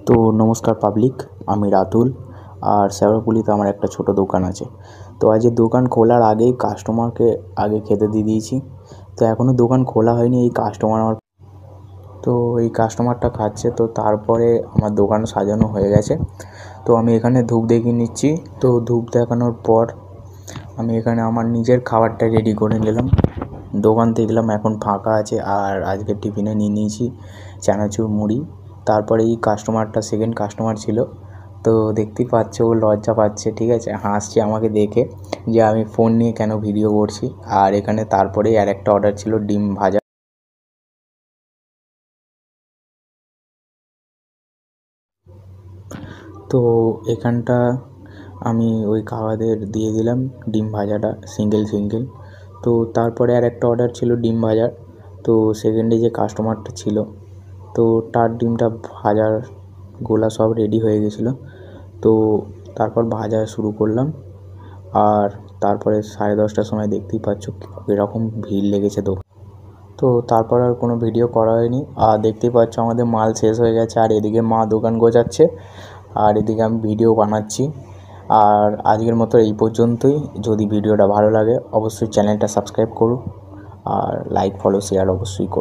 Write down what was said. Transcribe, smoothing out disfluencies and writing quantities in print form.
তো নমস্কার পাবলিক, আমি রাতুল। আর শ্যাওড়াফুলিতে আমার একটা ছোটো দোকান আছে। তো আজ দোকান খোলার আগেই কাস্টমারকে আগে খেতে দিয়ে দিয়েছি। তো এখনও দোকান খোলা হয়নি, এই কাস্টমার আমার তো এই কাস্টমারটা খাচ্ছে। তো তারপরে আমার দোকান সাজানো হয়ে গেছে। তো আমি এখানে ধূপ দেখিয়ে নিচ্ছি। তো ধূপ দেখানোর পর আমি এখানে আমার নিজের খাবারটা রেডি করে নিলাম। দোকান দেখলাম এখন ফাঁকা আছে, আর আজকে টিফিনে নিয়ে নিয়েছি চানাচুর মুড়ি। তারপরে এই কাস্টমারটা সেকেন্ড কাস্টমার ছিল। তো দেখতেই পাচ্ছে ও লজ্জা পাচ্ছে, ঠিক আছে, হাসছে আমাকে দেখে যে আমি ফোন নিয়ে কেন ভিডিও করছি। আর এখানে তারপরেই আর একটা অর্ডার ছিল ডিম ভাজা। তো এখানটা আমি ওই খাওয়াদের দিয়ে দিলাম ডিম ভাজাটা সিঙ্গেল। তো তারপরে আর একটা অর্ডার ছিল ডিম ভাজার। তো সেকেন্ডে যে কাস্টমারটা ছিল, তো তার ডিমটা ভাজার গোলা সব রেডি হয়ে গেছিলো। তো তারপর ভাজা শুরু করলাম। আর তারপরে 10:30টার সময় দেখতেই পাচ্ছ এরকম ভিড় লেগেছে দোকান। তো তারপর আর কোনো ভিডিও করা হয়নি। আর দেখতেই পাচ্ছ আমাদের মাল শেষ হয়ে গেছে, আর এদিকে মা দোকান গোছাচ্ছে, আর এদিকে আমি ভিডিও বানাচ্ছি। আর আজকের মতো এই পর্যন্তই। যদি ভিডিওটা ভালো লাগে অবশ্যই চ্যানেলটা সাবস্ক্রাইব করো, আর লাইক ফলো শেয়ার অবশ্যই করো।